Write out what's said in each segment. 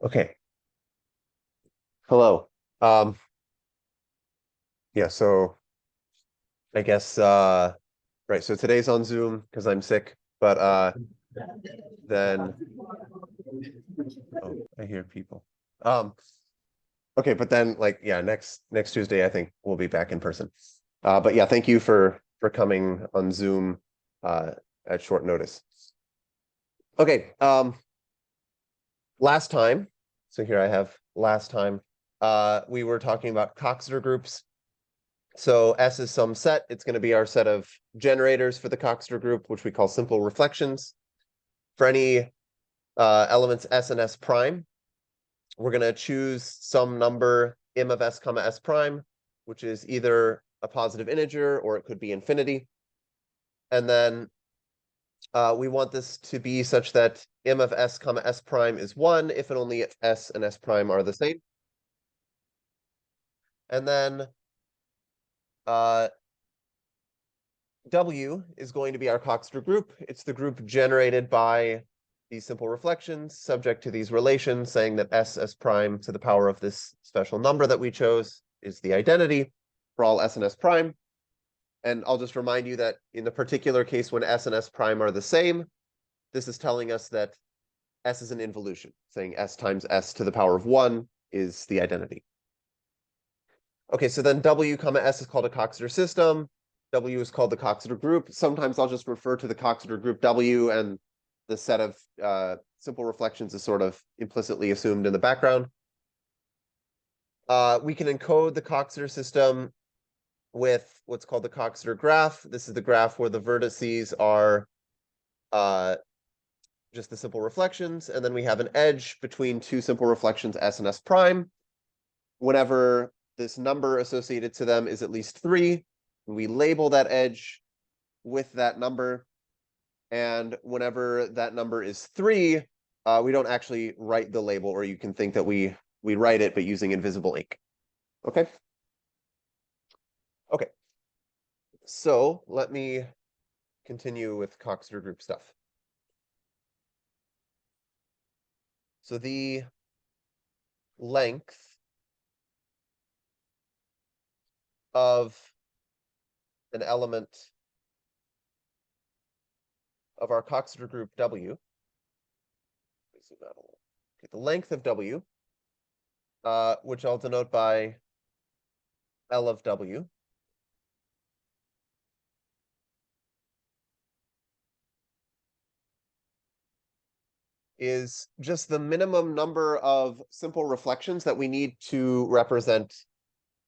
Okay. Hello. Yeah, so I guess right, so today's on Zoom because I'm sick, but then oh, I hear people. Um okay, but then like yeah, next Tuesday I think we'll be back in person. But yeah, thank you for coming on Zoom uh at short notice. Okay, last time, so here I have last time we were talking about Coxeter groups. So S is some set. It's going to be our set of generators for the Coxeter group, which we call simple reflections. For any elements S and S prime, we're going to choose some number im of S comma S prime, which is either a positive integer or it could be infinity. And then we want this to be such that im of S comma S prime is 1 if and only if S and S prime are the same. And then W is going to be our Coxeter group. It's the group generated by these simple reflections, subject to these relations, saying that S prime to the power of this special number that we chose is the identity for all S and S prime. And I'll just remind you that in the particular case when S and S prime are the same, this is telling us that S is an involution, saying S times S to the power of 1 is the identity. Okay, so then W comma S is called a Coxeter system. W is called the Coxeter group. Sometimes I'll just refer to the Coxeter group W, and the set of simple reflections is sort of implicitly assumed in the background. We can encode the Coxeter system with what's called the Coxeter graph. This is the graph where the vertices are just the simple reflections, and then we have an edge between two simple reflections, S and S prime. Whenever this number associated to them is at least 3, we label that edge with that number. And whenever that number is 3, we don't actually write the label, or you can think that we write it, but using invisible ink. Okay? Okay. So let me continue with Coxeter group stuff. So the length of an element of our Coxeter group W, okay, the length of W, which I'll denote by L of W, is just the minimum number of simple reflections that we need to represent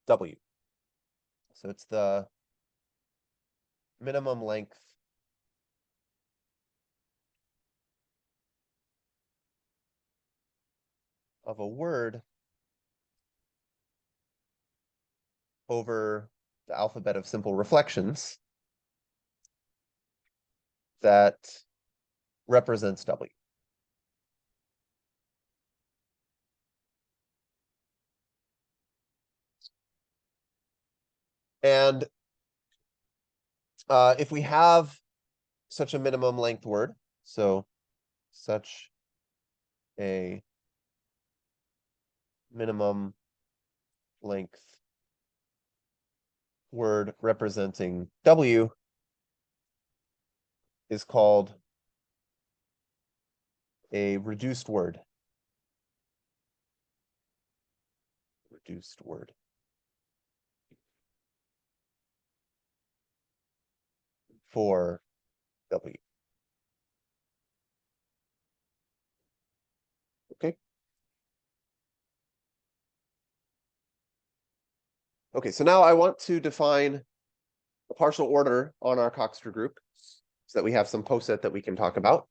W. So it's the minimum length of a word over the alphabet of simple reflections that represents W. And if we have such a minimum length word, so such a minimum length word representing W is called a reduced word. Reduced word. For W. Okay. Okay, so now I want to define a partial order on our Coxeter group so that we have some poset that we can talk about.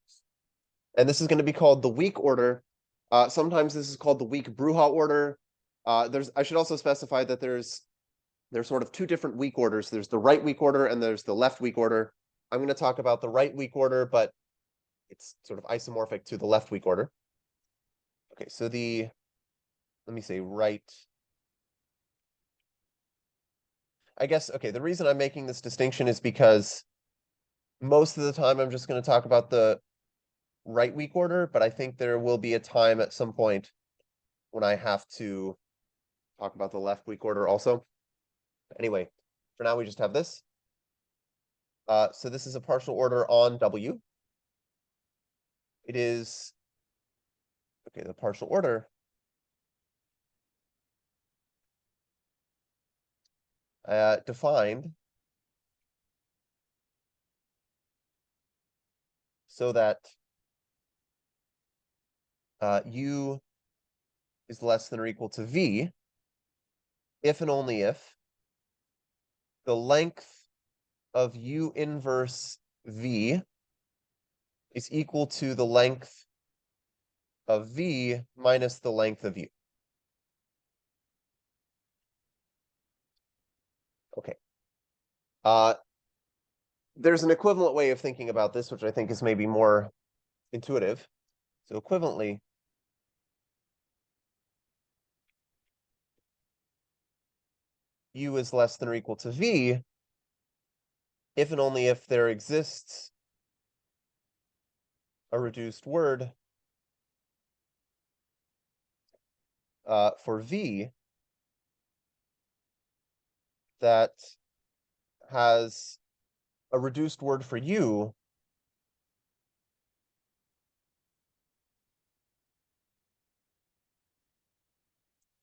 And this is going to be called the weak order. Sometimes this is called the weak Bruja order. I should also specify that there's sort of two different weak orders. There's the right weak order and there's the left weak order. I'm going to talk about the right weak order, but it's sort of isomorphic to the left weak order. Okay, so let me say right. I guess, okay, the reason I'm making this distinction is because most of the time I'm just going to talk about the right weak order, but I think there will be a time at some point when I have to talk about the left weak order also. Anyway, for now we just have this. So this is a partial order on W. It is, okay, the partial order defined so that U is less than or equal to V if and only if the length of U inverse V is equal to the length of V minus the length of U. Okay. There's an equivalent way of thinking about this, which I think is maybe more intuitive. So equivalently, U is less than or equal to V if and only if there exists a reduced word for V that has a reduced word for U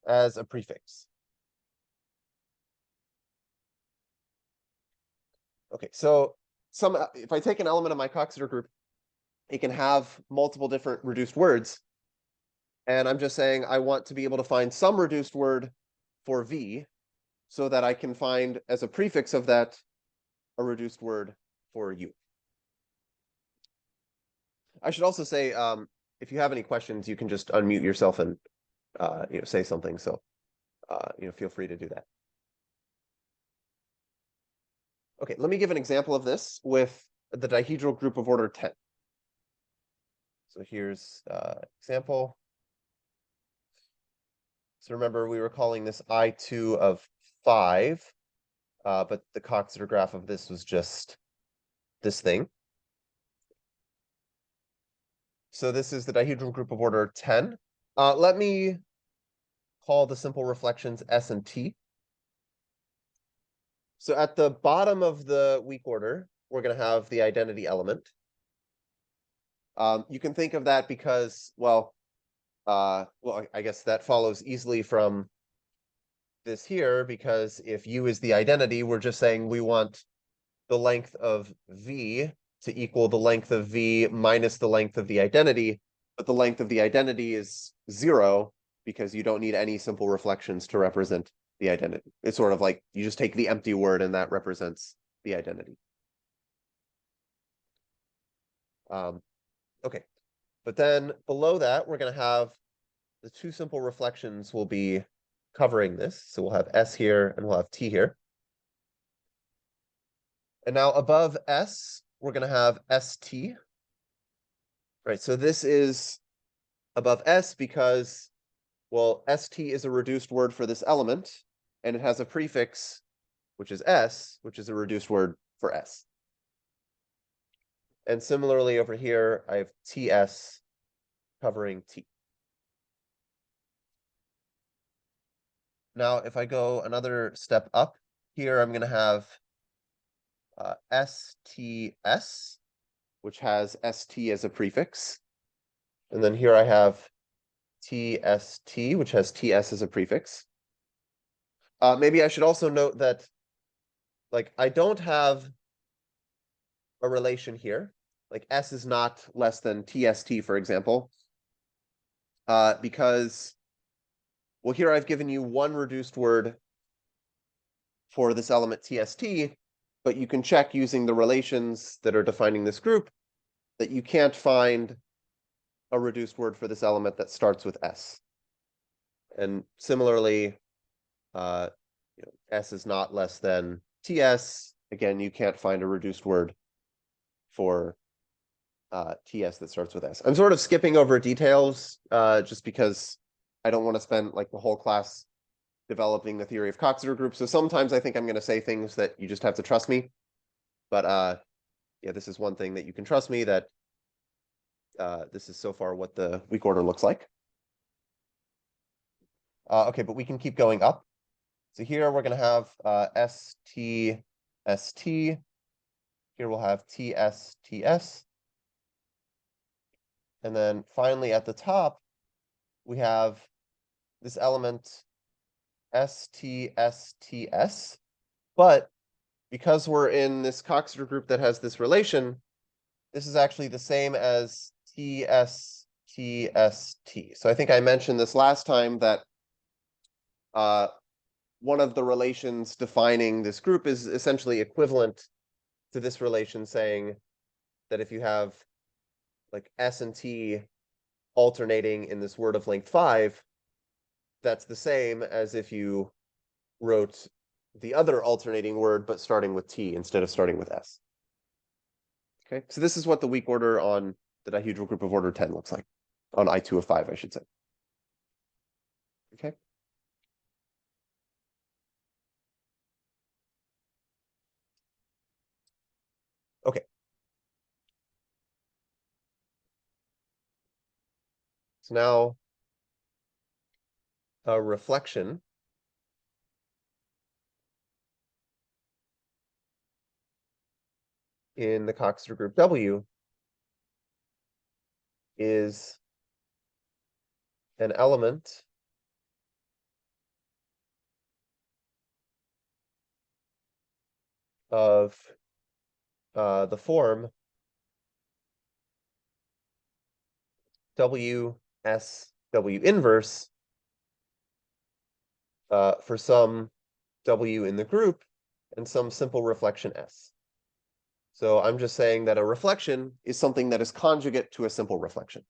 as a prefix. Okay, so if I take an element of my Coxeter group, it can have multiple different reduced words. And I'm just saying I want to be able to find some reduced word for V so that I can find as a prefix of that a reduced word for U. I should also say, if you have any questions, you can just unmute yourself and say something. So feel free to do that. Okay, let me give an example of this with the dihedral group of order 10. So here's example. So remember, we were calling this I2 of 5, but the Coxeter graph of this was just this thing. So this is the dihedral group of order 10. Let me call the simple reflections S and T. So at the bottom of the weak order, we're going to have the identity element. You can think of that because, I guess that follows easily from this here, because if U is the identity, we're just saying we want the length of V to equal the length of V minus the length of the identity, but the length of the identity is 0 because you don't need any simple reflections to represent the identity. It's sort of like you just take the empty word and that represents the identity. Okay, but then below that, we're going to have the two simple reflections will be covering this. So we'll have S here and we'll have T here. And now above S, we're going to have ST. Right, so this is above S because, well, ST is a reduced word for this element, and it has a prefix, which is S, which is a reduced word for S. And similarly over here, I have TS covering T. Now, if I go another step up here, I'm going to have STS, which has ST as a prefix. And then here I have TST, which has TS as a prefix. Maybe I should also note that, like, I don't have a relation here. Like, S is not less than TST, for example, because, well, here I've given you one reduced word for this element TST, but you can check using the relations that are defining this group that you can't find a reduced word for this element that starts with S. And similarly, S is not less than TS. Again, you can't find a reduced word for TS that starts with S. I'm sort of skipping over details just because I don't want to spend like the whole class developing the theory of Coxeter groups. So sometimes I think I'm going to say things that you just have to trust me. But yeah, this is one thing that you can trust me that this is so far what the weak order looks like. Okay, but we can keep going up. So here we're going to have ST, ST. Here we'll have TS, TS. And then finally at the top, we have this element ST, STS. But because we're in this Coxeter group that has this relation, this is actually the same as TS, TST. So I think I mentioned this last time that one of the relations defining this group is essentially equivalent to this relation saying that if you have like S and T alternating in this word of length 5, that's the same as if you wrote the other alternating word, but starting with T instead of starting with S. Okay, so this is what the weak order on the dihedral group of order 10 looks like. On I2 of 5, I should say. Okay. Okay. So now a reflection in the Coxeter group W is an element of the form W S W inverse for some W in the group and some simple reflection S. So I'm just saying that a reflection is something that is conjugate to a simple reflection.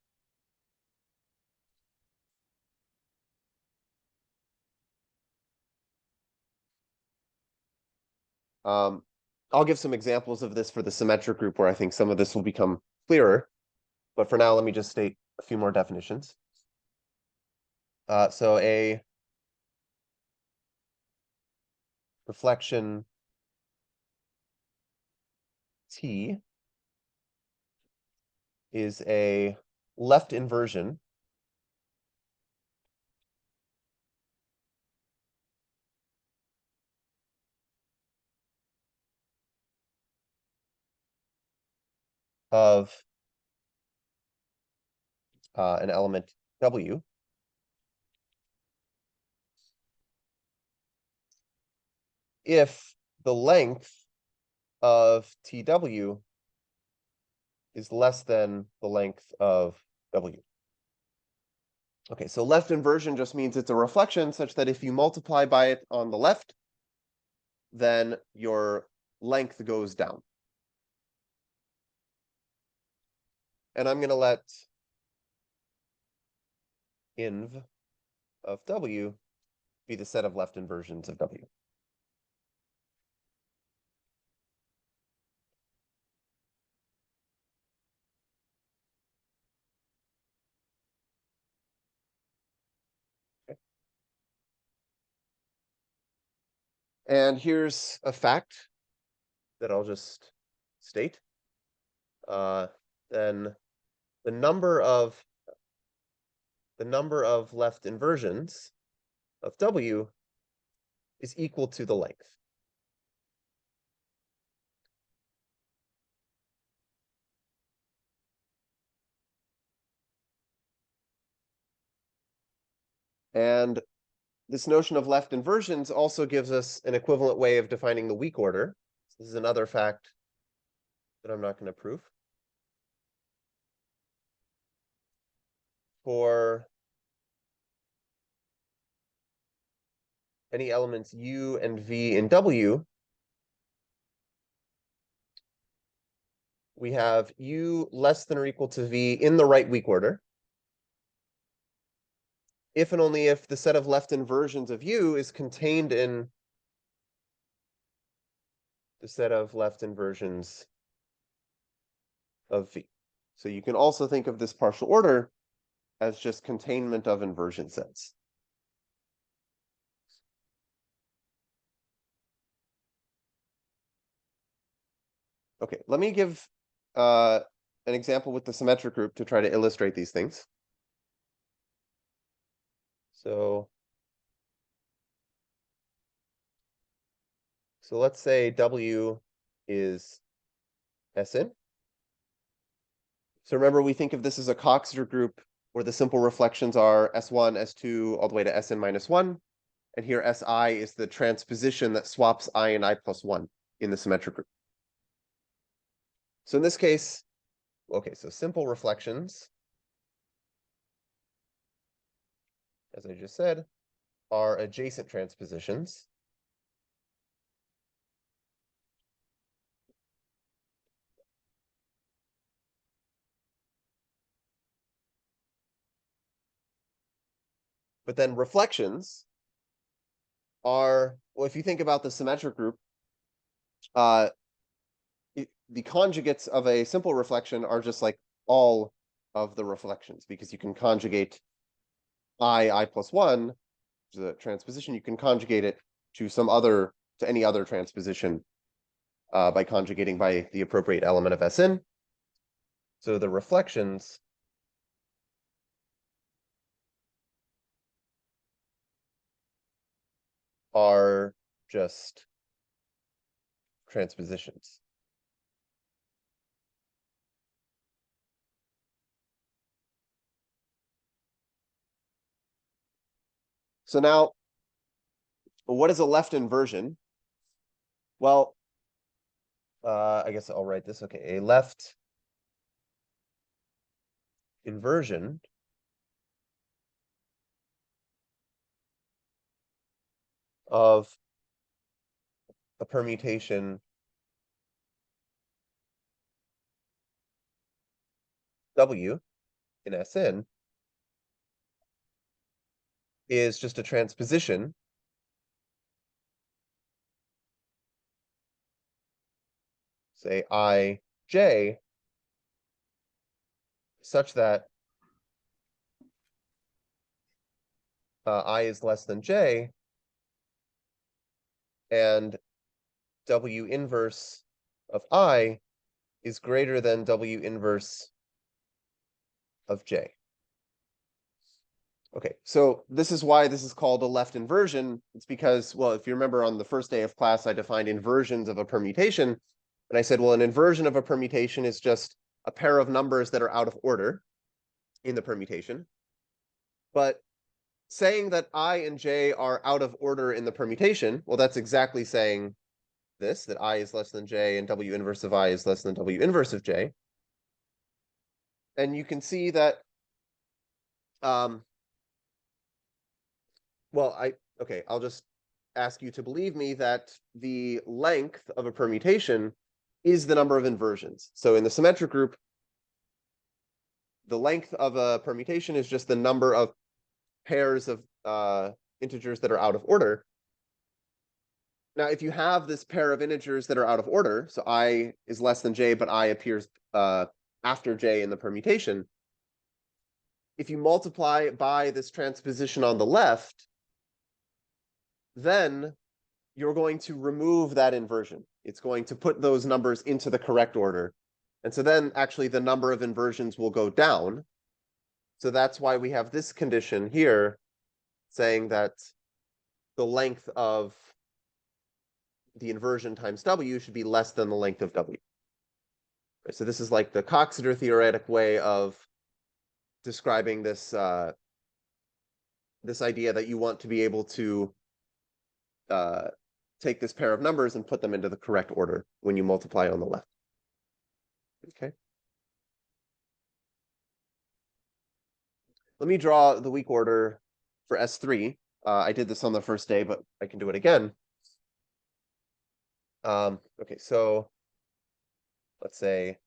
I'll give some examples of this for the symmetric group where I think some of this will become clearer. But for now, let me just state a few more definitions. So a reflection T is a left inversion of an element W if the length of TW is less than the length of W. Okay, so left inversion just means it's a reflection such that if you multiply by it on the left, then your length goes down. And I'm going to let inv of W be the set of left inversions of W. Okay. And here's a fact that I'll just state. Then the number of left inversions of W is equal to the length. And this notion of left inversions also gives us an equivalent way of defining the weak order. This is another fact that I'm not going to prove. For any elements U and V in W, we have U less than or equal to V in the right weak order, if and only if the set of left inversions of U is contained in the set of left inversions of V. So you can also think of this partial order as just containment of inversion sets. Okay, let me give an example with the symmetric group to try to illustrate these things. So So let's say W is Sn. So remember, we think of this as a Coxeter group where the simple reflections are S1, S2, all the way to Sn minus 1. And here Si is the transposition that swaps I and I plus 1 in the symmetric group. So in this case, okay, so simple reflections, as I just said, are adjacent transpositions. But then reflections are, well, if you think about the symmetric group, the conjugates of a simple reflection are just like all of the reflections, because you can conjugate I plus 1, the transposition, you can conjugate it to any other transposition by conjugating by the appropriate element of Sn. So the reflections are just transpositions. So now, what is a left inversion? Well, I guess I'll write this. Okay, a left inversion of a permutation W in Sn is just a transposition say Ij such that I is less than j and W inverse of I is greater than W inverse of j. Okay, so this is why this is called a left inversion. It's because, well, if you remember on the first day of class, I defined inversions of a permutation. And I said, well, an inversion of a permutation is just a pair of numbers that are out of order in the permutation. But saying that I and j are out of order in the permutation, well, that's exactly saying this, that I is less than j and W inverse of I is less than W inverse of j. And you can see that, well, okay, I'll just ask you to believe me that the length of a permutation is the number of inversions. So in the symmetric group, the length of a permutation is just the number of pairs of integers that are out of order. Now, if you have this pair of integers that are out of order, so I is less than j, but I appears after j in the permutation, if you multiply by this transposition on the left, then you're going to remove that inversion. It's going to put those numbers into the correct order. And so then actually the number of inversions will go down. So that's why we have this condition here saying that the length of the inversion times W should be less than the length of W. Right, so this is like the Coxeter theoretic way of describing this this idea that you want to be able to take this pair of numbers and put them into the correct order when you multiply on the left. Okay. Let me draw the weak order for S3. I did this on the first day, but I can do it again. Okay, so let's say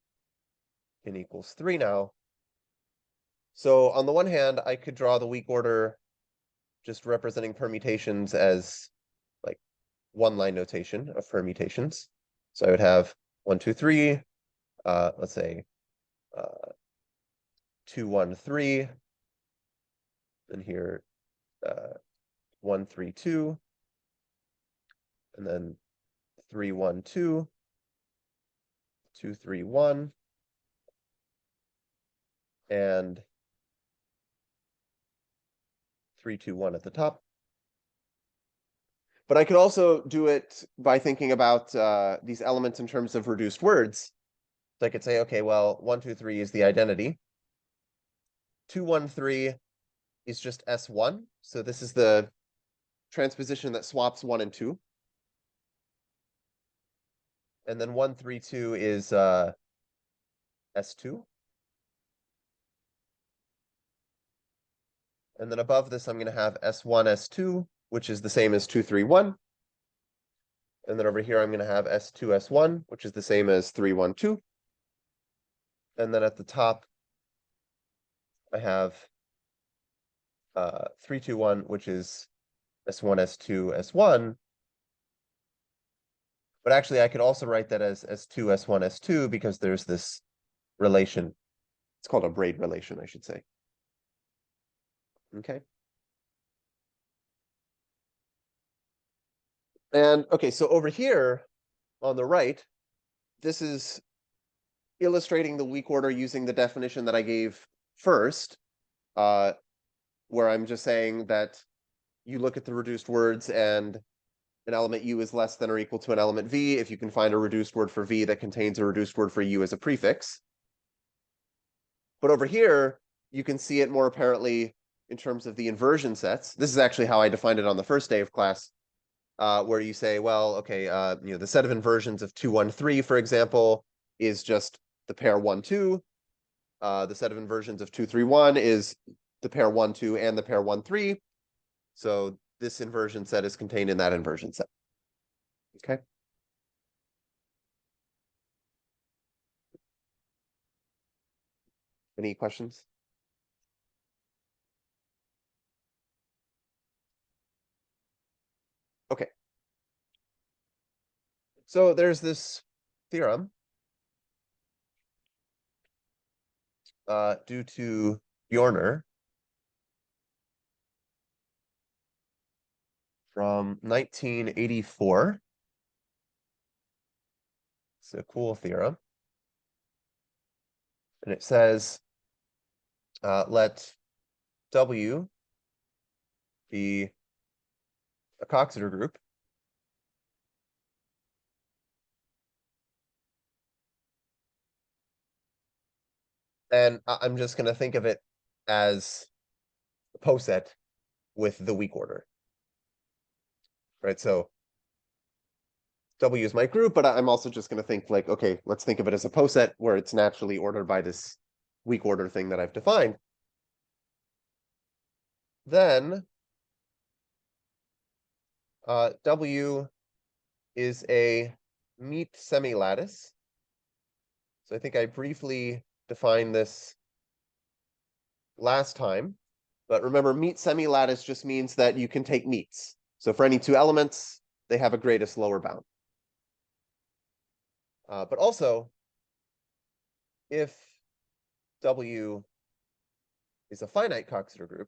n equals 3 now. So on the one hand, I could draw the weak order just representing permutations as like one-line notation of permutations. So I would have 1, 2, 3, let's say 2, 1, 3, and here 1, 3, 2, and then 3, 1, 2, 2, 3, 1, and 3, 2, 1 at the top. But I could also do it by thinking about these elements in terms of reduced words. So I could say, okay, well, 1, 2, 3 is the identity. 2, 1, 3 is just S1. So this is the transposition that swaps 1 and 2. And then 1, 3, 2 is S2. And then above this, I'm going to have S1, S2, which is the same as 2, 3, 1. And then over here, I'm going to have S2, S1, which is the same as 3, 1, 2. And then at the top, I have 3, 2, 1, which is S1, S2, S1. But actually, I could also write that as S2, S1, S2, because there's this relation. It's called a braid relation, I should say. Okay. And okay, so over here on the right, this is illustrating the weak order using the definition that I gave first, where I'm just saying that you look at the reduced words and an element u is less than or equal to an element v if you can find a reduced word for v that contains a reduced word for u as a prefix. But over here, you can see it more apparently in terms of the inversion sets. This is actually how I defined it on the first day of class, where you say, well, okay, the set of inversions of 2, 1, 3, for example, is just the pair 1, 2. The set of inversions of 2, 3, 1 is the pair 1, 2 and the pair 1, 3. So this inversion set is contained in that inversion set. Okay. Any questions? Okay. So there's this theorem due to Bjorner from 1984. It's a cool theorem. And it says, let W be a Coxeter group. And I'm just going to think of it as a poset with the weak order. Right? So W is my group, but I'm also just going to think like, okay, let's think of it as a poset where it's naturally ordered by this weak order thing that I've defined. Then W is a meet semilattice. So I think I briefly defined this last time, but remember, meet semilattice just means that you can take meets. So for any two elements, they have a greatest lower bound. But also, if W is a finite Coxeter group,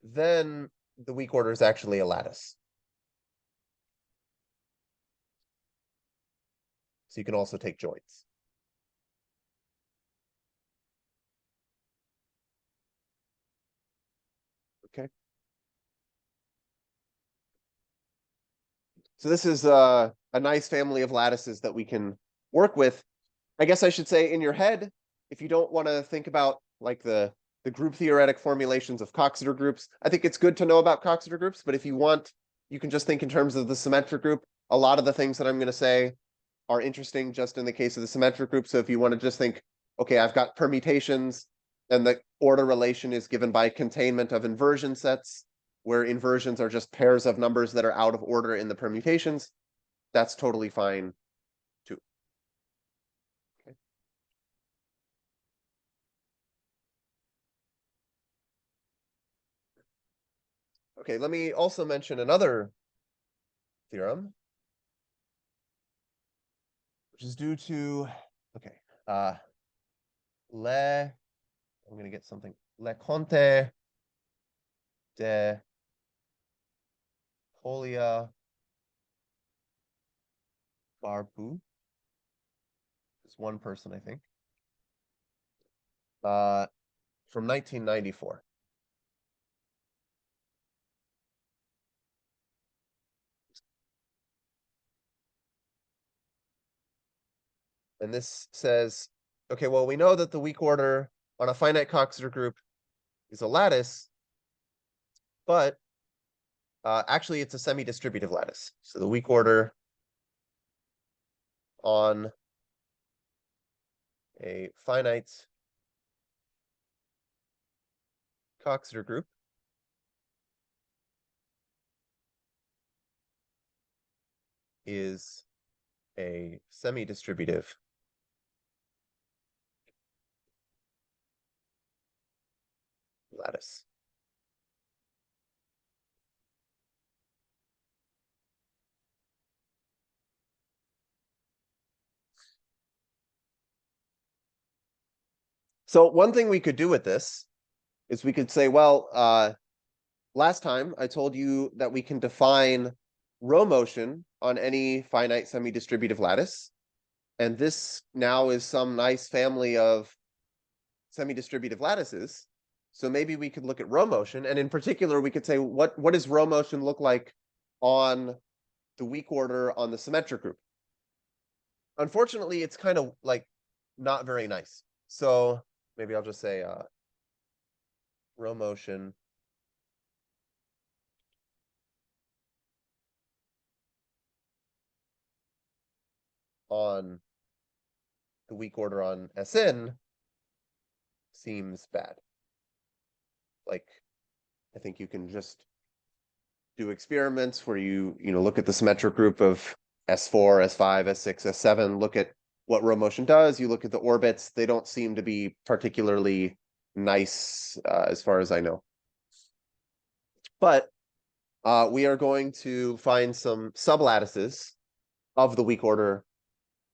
then the weak order is actually a lattice. So you can also take joints. Okay. So this is a nice family of lattices that we can work with. I guess I should say in your head, if you don't want to think about like the group theoretic formulations of Coxeter groups, I think it's good to know about Coxeter groups, but if you want, you can just think in terms of the symmetric group. A lot of the things that I'm going to say are interesting just in the case of the symmetric group. So if you want to just think, okay, I've got permutations and the order relation is given by containment of inversion sets, where inversions are just pairs of numbers that are out of order in the permutations, that's totally fine too. Okay. Okay, let me also mention another theorem, which is due to, okay, I'm going to get something, Le Conte de Polia Barbu. It's one person, I think, from 1994. And this says, okay, well, we know that the weak order on a finite Coxeter group is a lattice, but actually it's a semi-distributive lattice. So the weak order on a finite Coxeter group is a semi-distributive lattice. So one thing we could do with this is we could say, well, last time I told you that we can define row motion on any finite semi-distributive lattice. And this now is some nice family of semi-distributive lattices. So maybe we could look at row motion. And in particular, we could say, what does row motion look like on the weak order on the symmetric group? Unfortunately, it's kind of like not very nice. So maybe I'll just say row motion on the weak order on Sn seems bad. Like, I think you can just do experiments where you look at the symmetric group of S4, S5, S6, S7, look at what row motion does. You look at the orbits; they don't seem to be particularly nice as far as I know. But we are going to find some sublattices of the weak order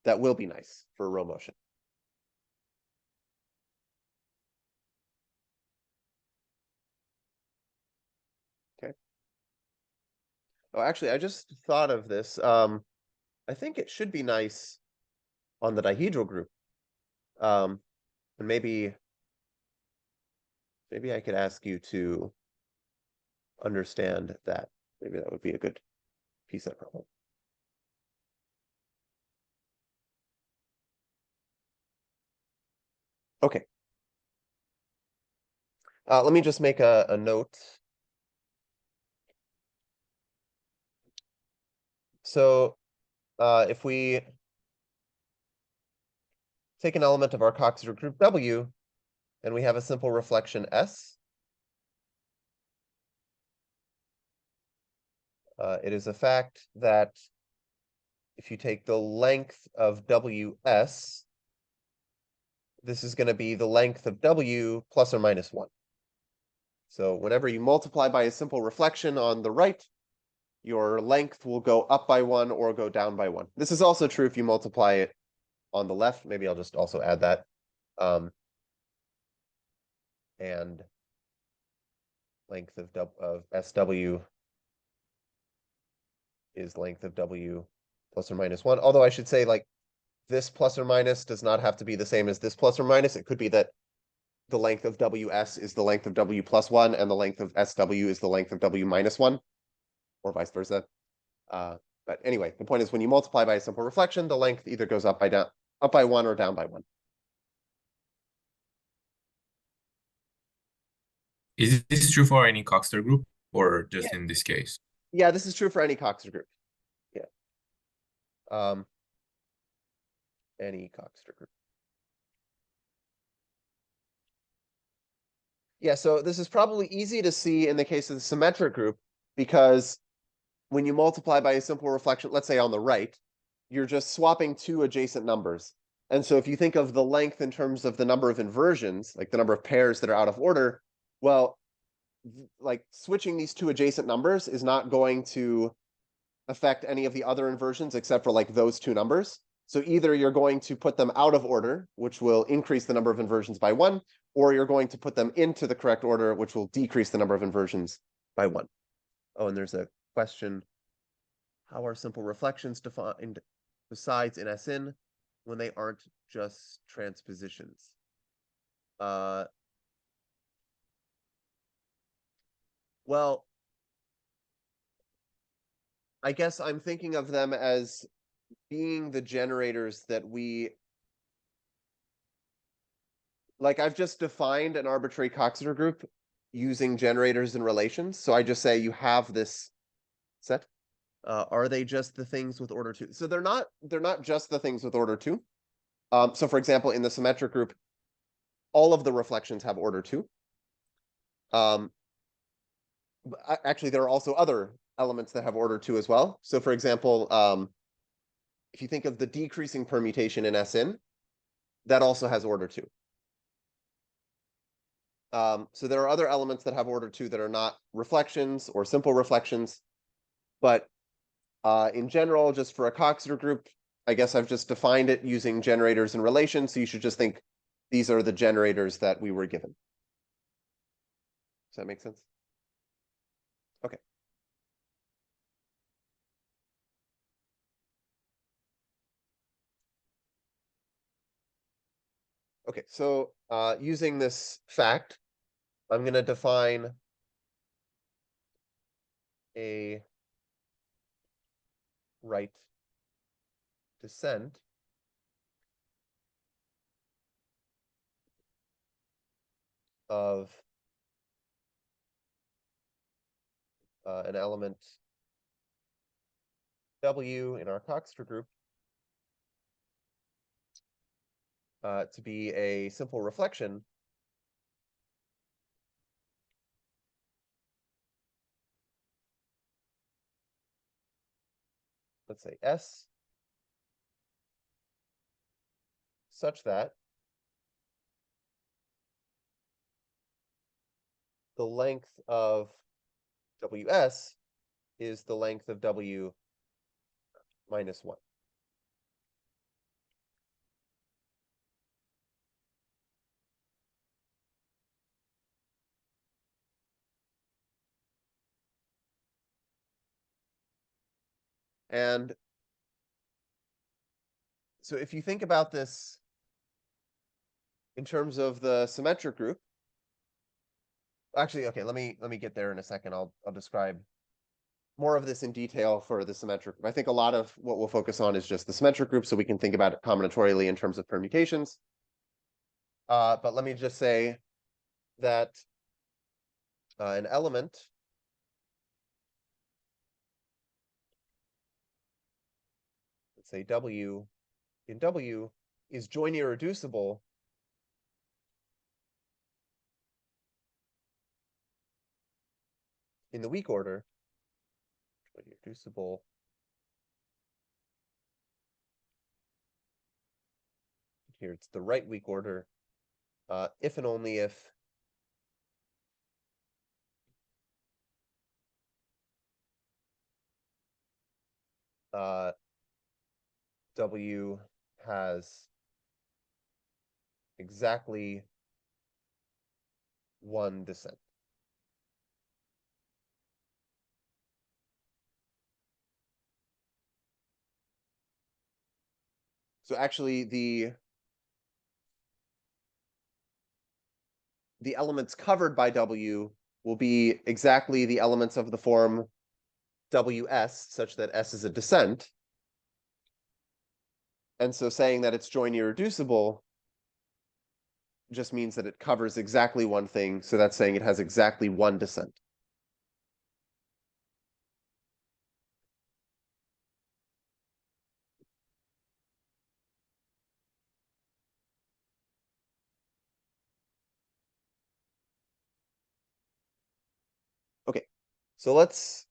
that will be nice for row motion. Okay. Oh, actually, I just thought of this. I think it should be nice on the dihedral group. And maybe I could ask you to understand that. Maybe that would be a good piece of problem. Okay. Let me just make a note. So if we take an element of our Coxeter group W, and we have a simple reflection S, it is a fact that if you take the length of WS, this is going to be the length of W plus or minus 1. So whenever you multiply by a simple reflection on the right, your length will go up by 1 or go down by 1. This is also true if you multiply it on the left. Maybe I'll just also add that. And length of SW is length of W plus or minus 1. Although I should say, like, this plus or minus does not have to be the same as this plus or minus. It could be that the length of WS is the length of W plus 1, and the length of SW is the length of W minus 1, or vice versa. But anyway, the point is when you multiply by a simple reflection, the length either goes up by 1 or down by 1. Is this true for any Coxeter group or just in this case? Yeah, this is true for any Coxeter group. Yeah. Any Coxeter group. Yeah, so this is probably easy to see in the case of the symmetric group, because when you multiply by a simple reflection, let's say on the right, you're just swapping two adjacent numbers. And so if you think of the length in terms of the number of inversions, like the number of pairs that are out of order, well, like switching these two adjacent numbers is not going to affect any of the other inversions except for like those two numbers. So either you're going to put them out of order, which will increase the number of inversions by 1, or you're going to put them into the correct order, which will decrease the number of inversions by 1. Oh, and there's a question. How are simple reflections defined besides in Sn when they aren't just transpositions? Well, I guess I'm thinking of them as being the generators that we like I've just defined an arbitrary Coxeter group using generators and relations. So I just say you have this set. Are they just the things with order 2? So they're not just the things with order 2. So for example, in the symmetric group, all of the reflections have order 2. Actually, there are also other elements that have order 2 as well. So for example, if you think of the decreasing permutation in Sn, that also has order 2. So there are other elements that have order 2 that are not reflections or simple reflections. But in general, just for a Coxeter group, I guess I've just defined it using generators and relations. So you should just think these are the generators that we were given. Does that make sense? Okay. Okay, so using this fact, I'm going to define a right descent of an element W in our Coxeter group to be a simple reflection let's say S such that the length of WS is the length of W minus 1. And so if you think about this in terms of the symmetric group, actually, okay, let me get there in a second. I'll describe more of this in detail for the symmetric group. I think a lot of what we'll focus on is just the symmetric group, so we can think about it combinatorially in terms of permutations. But let me just say that an element let's say W in W is joint irreducible in the weak order. Joint irreducible here it's the right weak order if and only if W has exactly one descent. So actually the elements covered by W will be exactly the elements of the form WS, such that S is a descent. And so saying that it's joint irreducible just means that it covers exactly one thing. So that's saying it has exactly one descent. Okay, so let's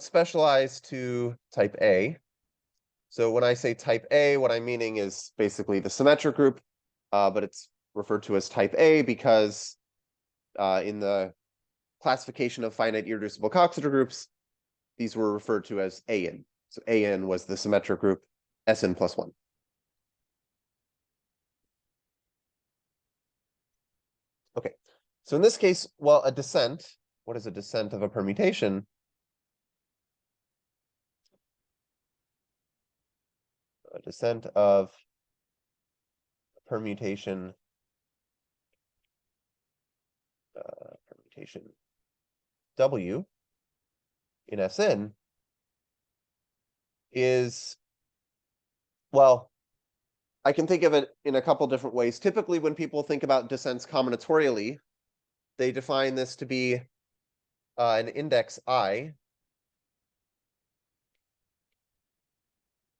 specialize to type A. So when I say type A, what I'm meaning is basically the symmetric group, but it's referred to as type A because in the classification of finite irreducible Coxeter groups, these were referred to as AN. So AN was the symmetric group, Sn plus 1. Okay, so in this case, well, a descent, what is a descent of a permutation? A descent of a permutation W in Sn is, well, I can think of it in a couple different ways. Typically, when people think about descents combinatorially, they define this to be an index I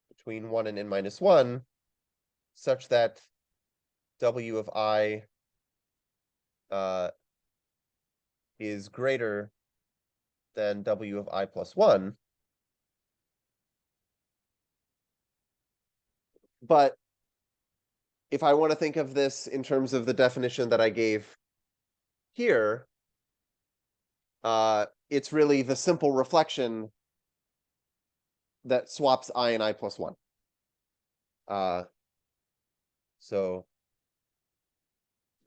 between 1 and n-1, such that W of I is greater than W of I plus 1. But if I want to think of this in terms of the definition that I gave here, it's really the simple reflection that swaps I and I plus 1. So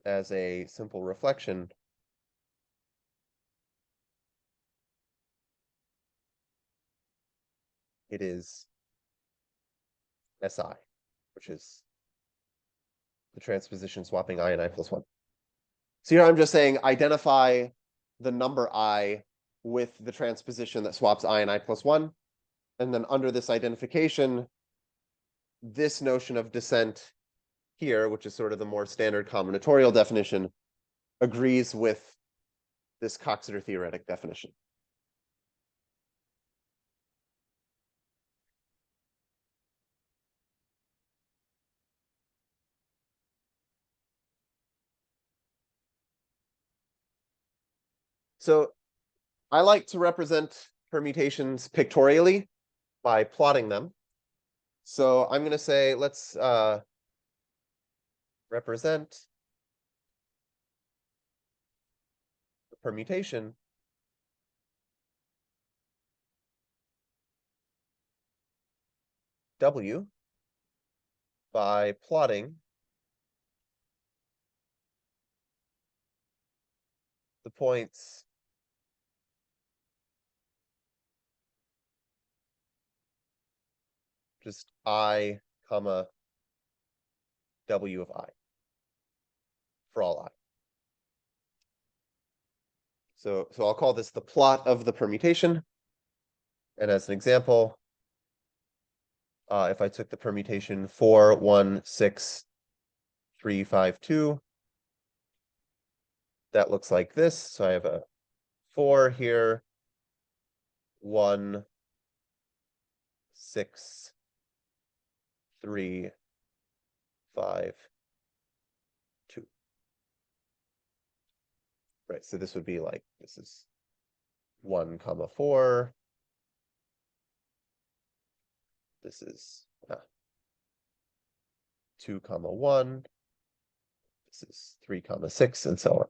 as a simple reflection, it is SI, which is the transposition swapping I and I plus 1. So here I'm just saying identify the number I with the transposition that swaps I and I plus 1. And then under this identification, this notion of descent here, which is sort of the more standard combinatorial definition, agrees with this Coxeter theoretic definition. So I like to represent permutations pictorially by plotting them. So I'm going to say, let's represent the permutation W by plotting the points just I, comma, W of I for all I. So I'll call this the plot of the permutation. And as an example, if I took the permutation 4, 1, 6, 3, 5, 2, that looks like this. So I have a 4 here, 1, 6, 3, 5, 2. Right, so this would be like, this is 1, comma 4. This is 2, comma 1. This is 3, comma 6, and so on.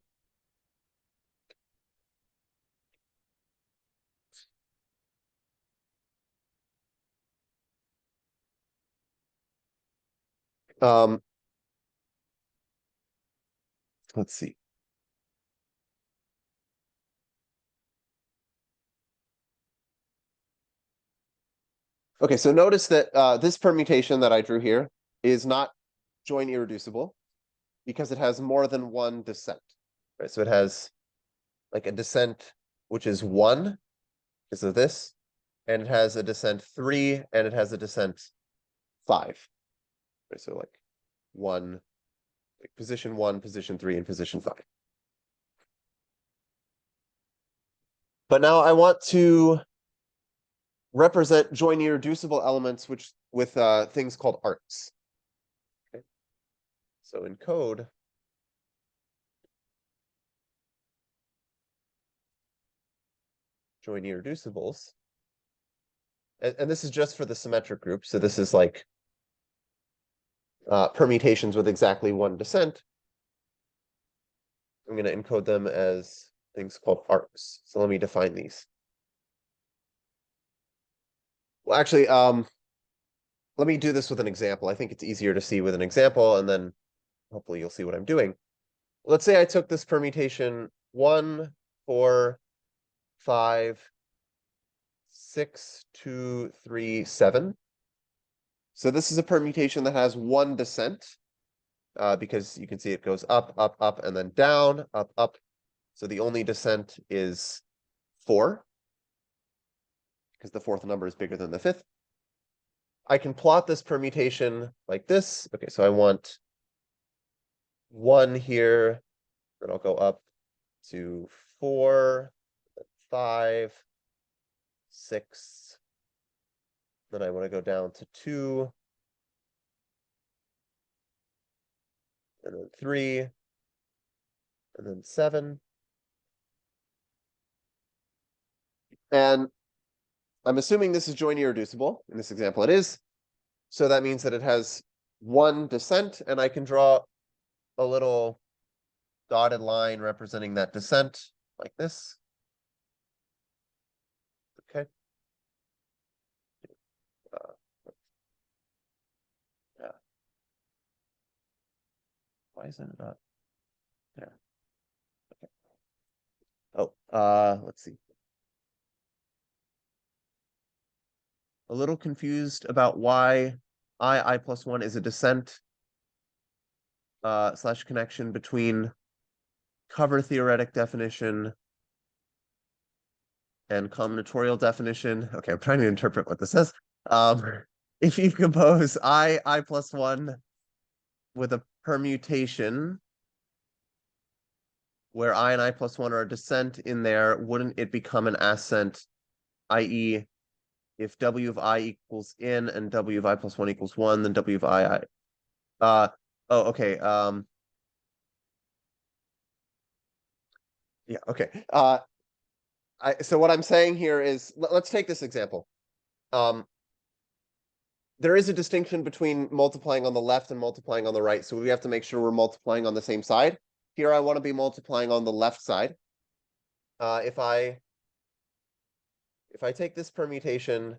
Let's see. Okay, so notice that this permutation that I drew here is not joint irreducible because it has more than one descent. Right, so it has like a descent which is 1 because of this, and it has a descent 3, and it has a descent 5. Right, so like 1, like position 1, position 3, and position 5. But now I want to represent joint irreducible elements which with things called arcs. Okay. So in code, joint irreducibles, and this is just for the symmetric group. So this is like permutations with exactly one descent. I'm going to encode them as things called arcs. So let me define these. Well, actually, let me do this with an example. I think it's easier to see with an example, and then hopefully you'll see what I'm doing. Let's say I took this permutation 1, 4, 5, 6, 2, 3, 7. So this is a permutation that has one descent, because you can see it goes up, up, up, and then down, up, up. So the only descent is 4, because the fourth number is bigger than the fifth. I can plot this permutation like this. Okay, so I want 1 here, then I'll go up to 4, 5, 6. Then I want to go down to 2, and then 3, and then 7. And I'm assuming this is joint irreducible. In this example, it is. So that means that it has 1 descent, and I can draw a little dotted line representing that descent like this. Okay. Yeah. Why is it not there? Okay. Oh, let's see. A little confused about why I plus 1 is a descent / connection between cover theoretic definition and combinatorial definition. Okay, I'm trying to interpret what this says. If you compose I plus 1 with a permutation where I and I plus 1 are a descent in there, wouldn't it become an ascent, i.e., if W of I equals in and W of I plus 1 equals 1, then W of I. Okay. Yeah, okay. So what I'm saying here is, let's take this example. There is a distinction between multiplying on the left and multiplying on the right, so we have to make sure we're multiplying on the same side. Here I want to be multiplying on the left side. If I take this permutation,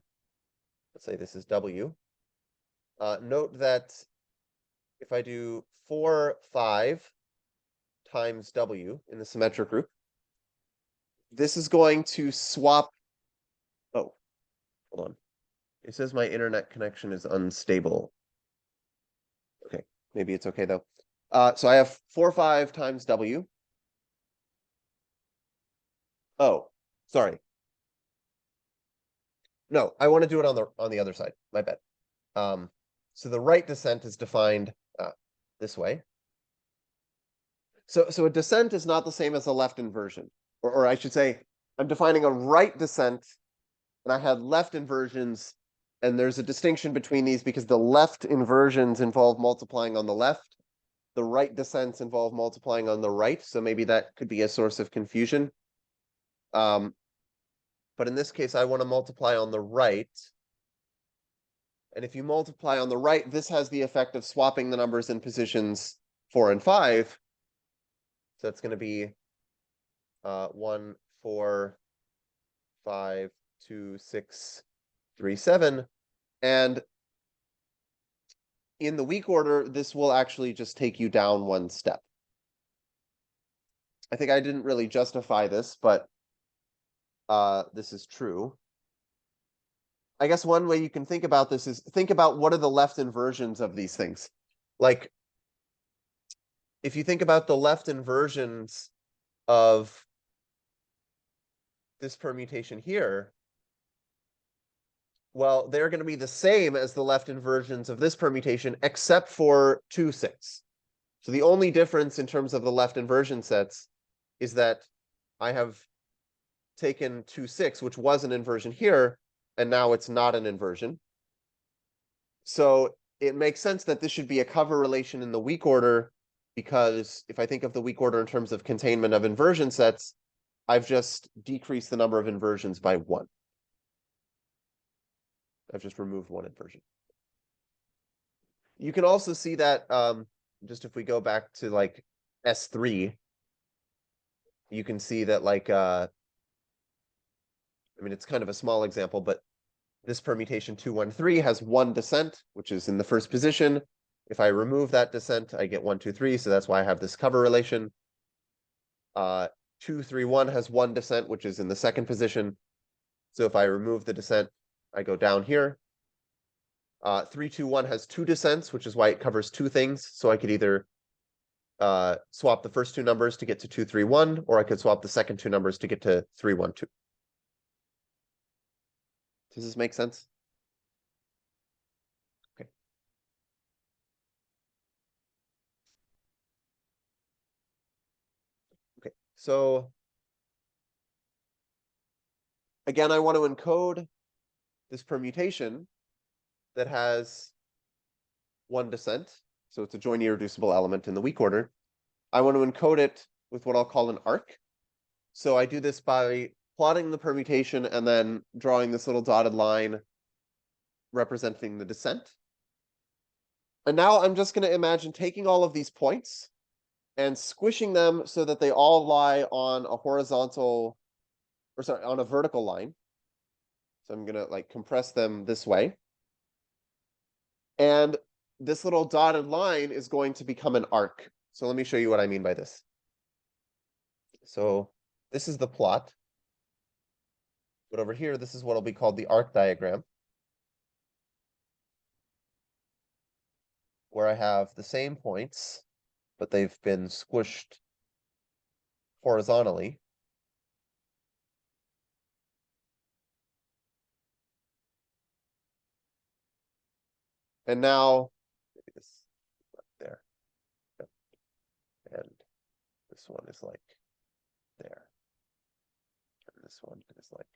let's say this is W, note that if I do 4, 5 times W in the symmetric group, this is going to swap. Oh, hold on. It says my internet connection is unstable. Okay, maybe it's okay though. So I have 4, 5 times W. Oh, sorry. No, I want to do it on the other side. My bad. So the right descent is defined this way. So a descent is not the same as a left inversion, or I should say, I'm defining a right descent, and I had left inversions, and there's a distinction between these because the left inversions involve multiplying on the left, the right descents involve multiplying on the right, so maybe that could be a source of confusion. But in this case, I want to multiply on the right. And if you multiply on the right, this has the effect of swapping the numbers in positions 4 and 5. So that's going to be 1, 4, 5, 2, 6, 3, 7. And in the weak order, this will actually just take you down 1 step. I think I didn't really justify this, but this is true. I guess one way you can think about this is think about what are the left inversions of these things. Like, if you think about the left inversions of this permutation here, well, they're going to be the same as the left inversions of this permutation, except for 2, 6. So the only difference in terms of the left inversion sets is that I have taken 2, 6, which was an inversion here, and now it's not an inversion. So it makes sense that this should be a cover relation in the weak order, because if I think of the weak order in terms of containment of inversion sets, I've just decreased the number of inversions by 1. I've just removed 1 inversion. You can also see that just if we go back to like S3, you can see that like, I mean, it's kind of a small example, but this permutation 2, 1, 3 has 1 descent, which is in the first position. If I remove that descent, I get 1, 2, 3. So that's why I have this cover relation. 2, 3, 1 has 1 descent, which is in the second position. So if I remove the descent, I go down here. 3, 2, 1 has 2 descents, which is why it covers 2 things. So I could either swap the first 2 numbers to get to 2, 3, 1, or I could swap the second 2 numbers to get to 3, 1, 2. Does this make sense? So again, I want to encode this permutation that has one descent. So it's a joint irreducible element in the weak order. I want to encode it with what I'll call an arc. So I do this by plotting the permutation and then drawing this little dotted line representing the descent. And now I'm just going to imagine taking all of these points and squishing them so that they all lie on a horizontal, or sorry, on a vertical line. So I'm going to like compress them this way. And this little dotted line is going to become an arc. So let me show you what I mean by this. So this is the plot. But over here, this is what will be called the arc diagram, where I have the same points, but they've been squished horizontally. And now, maybe this right there. Yep. And this one is like there. And this one is like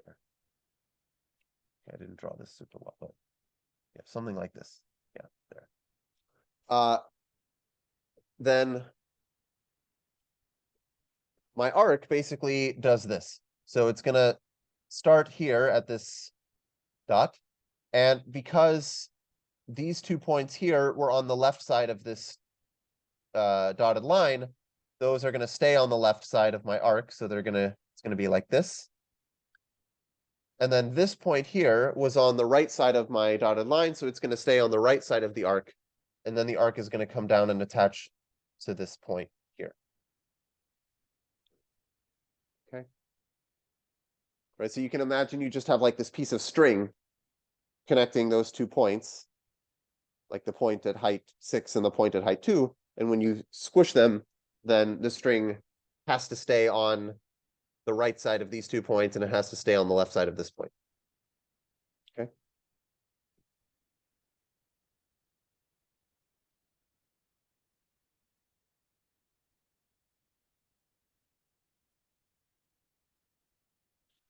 there. Okay, I didn't draw this super well, but yeah, something like this. Yeah, there. Then my arc basically does this. So it's going to start here at this dot. And because these 2 points here were on the left side of this dotted line, those are going to stay on the left side of my arc. So it's going to be like this. And then this point here was on the right side of my dotted line. So it's going to stay on the right side of the arc. And then the arc is going to come down and attach to this point here. Okay. Right. So you can imagine you just have like this piece of string connecting those 2 points, like the point at height 6 and the point at height 2. And when you squish them, then the string has to stay on the right side of these 2 points, and it has to stay on the left side of this point. Okay.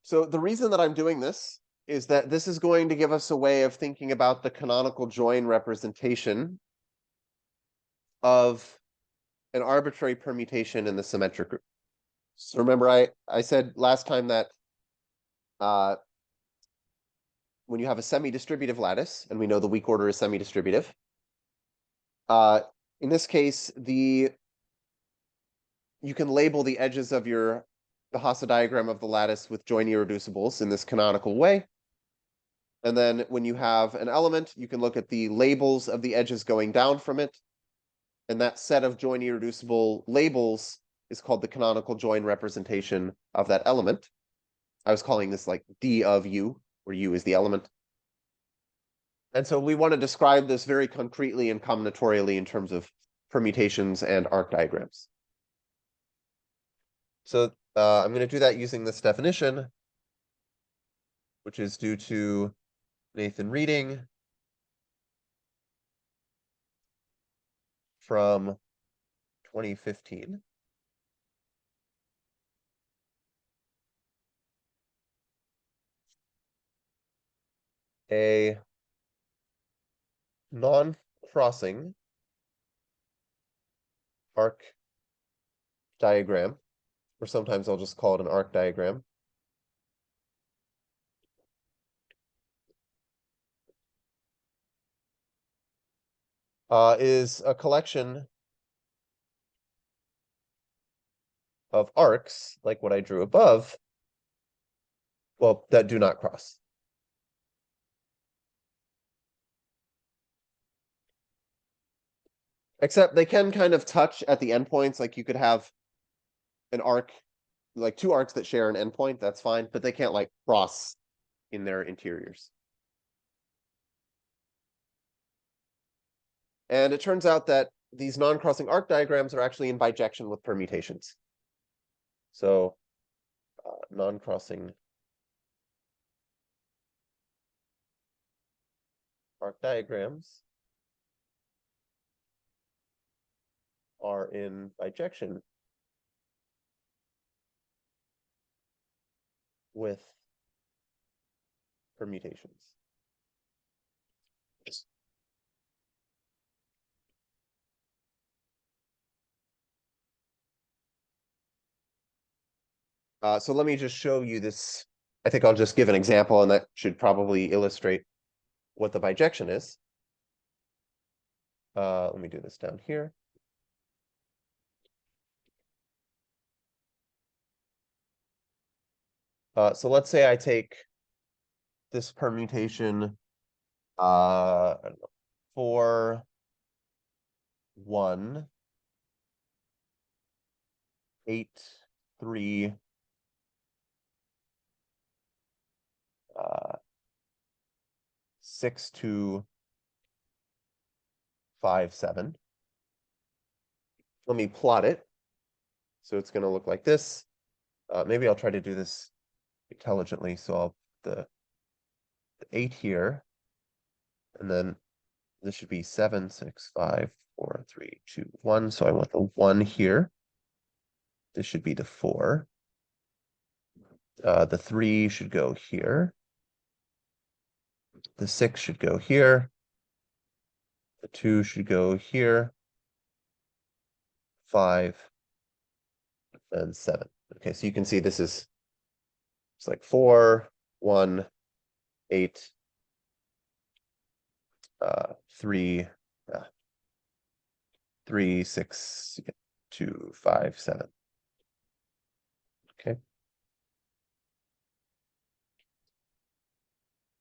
So the reason that I'm doing this is that this is going to give us a way of thinking about the canonical join representation of an arbitrary permutation in the symmetric group. So remember, I said last time that when you have a semi-distributive lattice, and we know the weak order is semi-distributive, in this case, you can label the edges of the Hasse diagram of the lattice with joint irreducibles in this canonical way. And then when you have an element, you can look at the labels of the edges going down from it. And that set of joint irreducible labels is called the canonical join representation of that element. I was calling this like D of U, where U is the element. And so we want to describe this very concretely and combinatorially in terms of permutations and arc diagrams. So I'm going to do that using this definition, which is due to Nathan Reading from 2015. A non-crossing arc diagram, or sometimes I'll just call it an arc diagram, is a collection of arcs, like what I drew above, well, that do not cross. Except they can kind of touch at the endpoints, like you could have an arc, like 2 arcs that share an endpoint, that's fine, but they can't like cross in their interiors. And it turns out that these non-crossing arc diagrams are actually in bijection with permutations. So non-crossing arc diagrams are in bijection with permutations. So let me just show you this. I think I'll just give an example, and that should probably illustrate what the bijection is. Let me do this down here. So let's say I take this permutation, I don't know, 4, 1, 8, 3, 6, 2, 5, 7. Let me plot it. So it's going to look like this. Maybe I'll try to do this intelligently. So I'll put the 8 here, and then this should be 7, 6, 5, 4, 3, 2, 1. So I want the 1 here. This should be the 4. The 3 should go here. The 6 should go here. The 2 should go here. 5 and 7. Okay, so you can see this is it's like 4, 1, 8, 3, 3, 6, 2, 5, 7. Okay.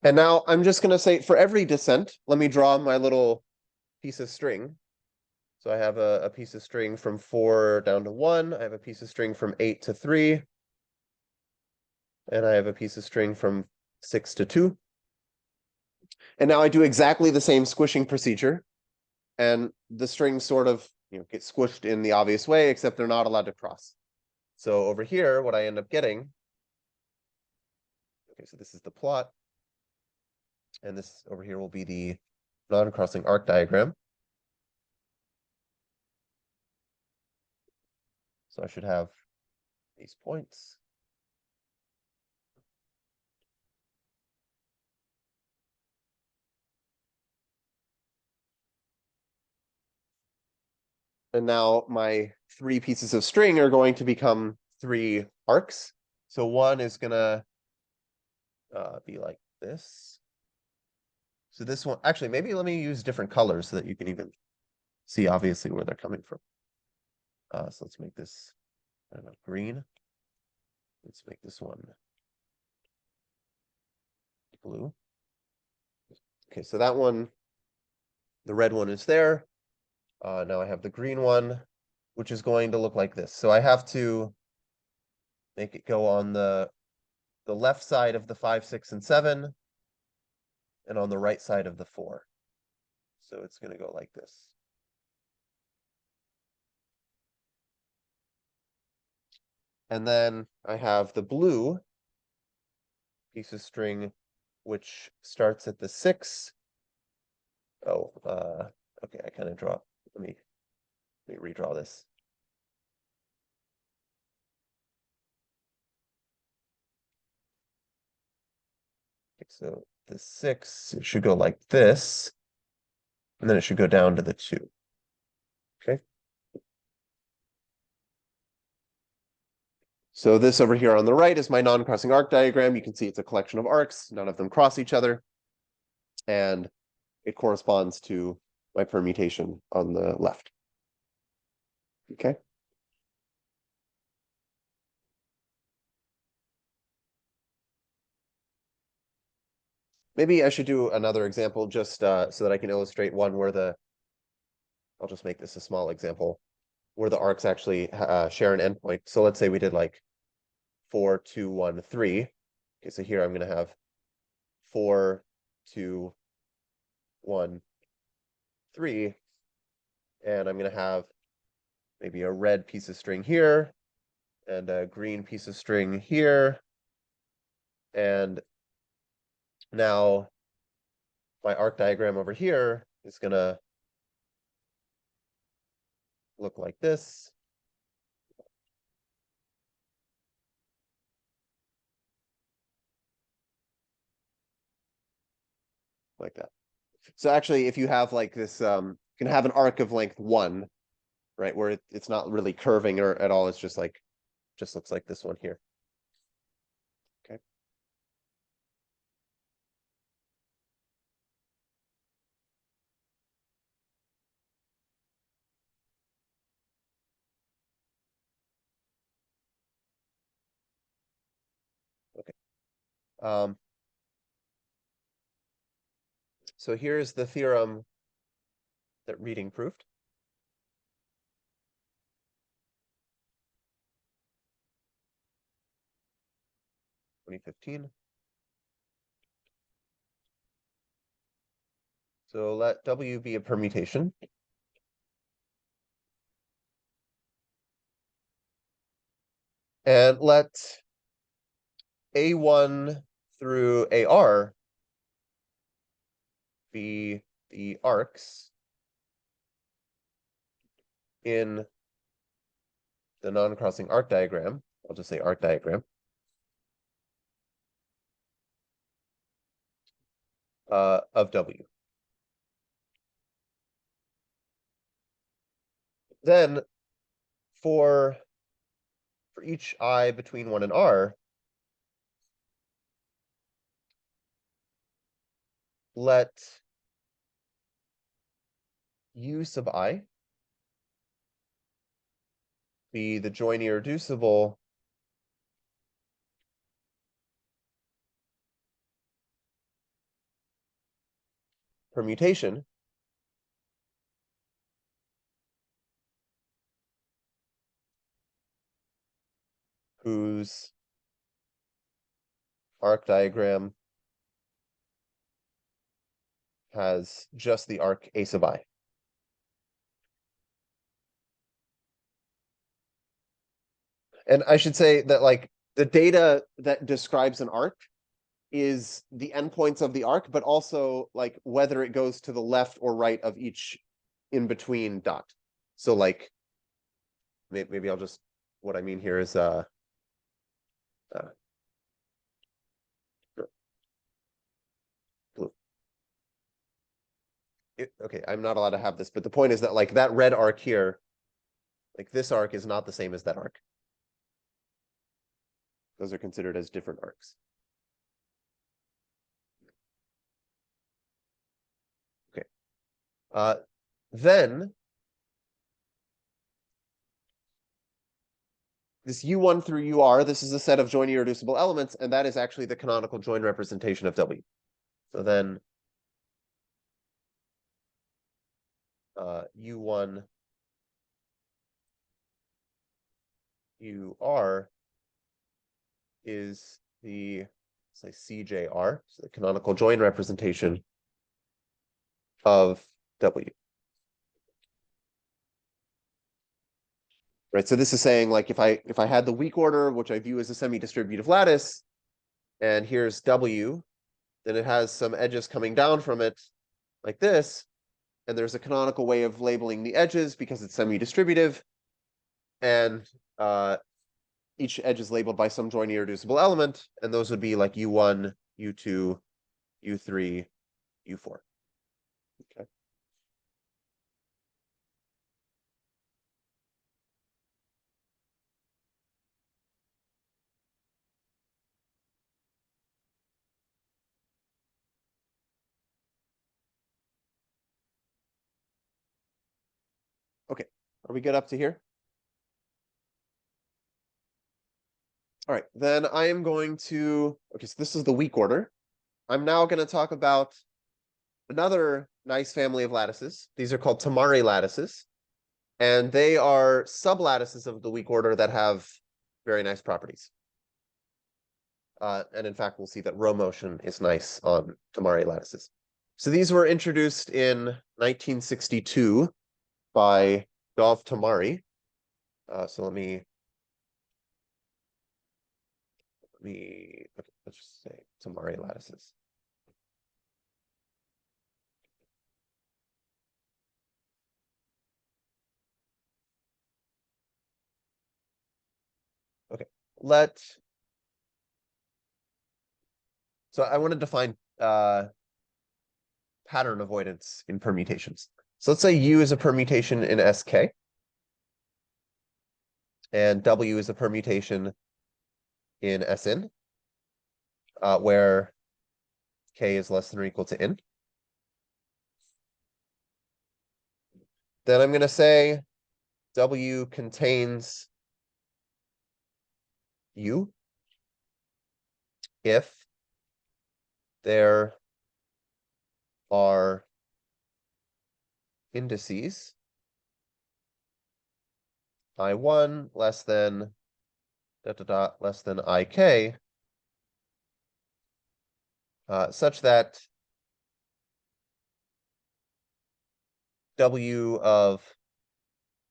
And now I'm just going to say for every descent, let me draw my little piece of string. So I have a piece of string from 4 down to 1. I have a piece of string from 8 to 3. And I have a piece of string from 6 to 2. And now I do exactly the same squishing procedure. And the strings sort of get squished in the obvious way, except they're not allowed to cross. So over here, what I end up getting, okay, so this is the plot. And this over here will be the non-crossing arc diagram. So I should have these points. And now my 3 pieces of string are going to become 3 arcs. So one is going to be like this. So this one, actually, maybe let me use different colors so that you can even see obviously where they're coming from. So let's make this, I don't know, green. Let's make this one blue. Okay, so that one, the red one is there. Now I have the green one, which is going to look like this. So I have to make it go on the left side of the 5, 6, and 7, and on the right side of the 4. So it's going to go like this. And then I have the blue piece of string, which starts at the 6. Oh, okay, I kind of draw. Let me redraw this. Okay, so the 6, it should go like this, and then it should go down to the 2. Okay. So this over here on the right is my non-crossing arc diagram. You can see it's a collection of arcs. None of them cross each other. And it corresponds to my permutation on the left. Okay. Maybe I should do another example just so that I can illustrate one where I'll just make this a small example, where the arcs actually share an endpoint. So let's say we did like 4, 2, 1, 3. Okay, so here I'm going to have 4, 2, 1, 3. And I'm going to have maybe a red piece of string here and a green piece of string here. And now my arc diagram over here is going to look like this. like that. So actually, if you have like this, you can have an arc of length 1, right, where it's not really curving or at all. It's just like, just looks like this one here. Okay. Okay. So here's the theorem that Reading proved. (2015). So let W be a permutation. And let A1 through AR be the arcs in the non-crossing arc diagram. I'll just say arc diagram. Of W. Then for each I between 1 and R, let U sub I be the joint irreducible permutation whose arc diagram has just the arc A sub I. And I should say that like the data that describes an arc is the endpoints of the arc, but also like whether it goes to the left or right of each in between dot. So like maybe I'll just, what I mean here is blue. Okay, I'm not allowed to have this, but the point is that like that red arc here, like this arc is not the same as that arc. Those are considered as different arcs. Okay. Then this U1 through UR, this is a set of joint irreducible elements, and that is actually the canonical joint representation of W. So then U1 UR is the, say, CJR, so the canonical joint representation of W. Right, so this is saying like if I had the weak order, which I view as a semi-distributive lattice, and here's W, then it has some edges coming down from it like this, and there's a canonical way of labeling the edges because it's semi-distributive, and each edge is labeled by some joint irreducible element, and those would be like U1, U2, U3, U4. Okay. Okay, are we good up to here? All right, then I am going to, okay, so this is the weak order. I'm now going to talk about another nice family of lattices. These are called Tamari lattices, and they are sublattices of the weak order that have very nice properties. And in fact, we'll see that row motion is nice on Tamari lattices. So these were introduced in 1962 by Dov Tamari. So okay, let's just say Tamari lattices. Okay, so I want to define pattern avoidance in permutations. So let's say U is a permutation in SK, and W is a permutation in Sn, where K is less than or equal to N. Then I'm going to say W contains U if there are indices I1 less than less than IK, such that W of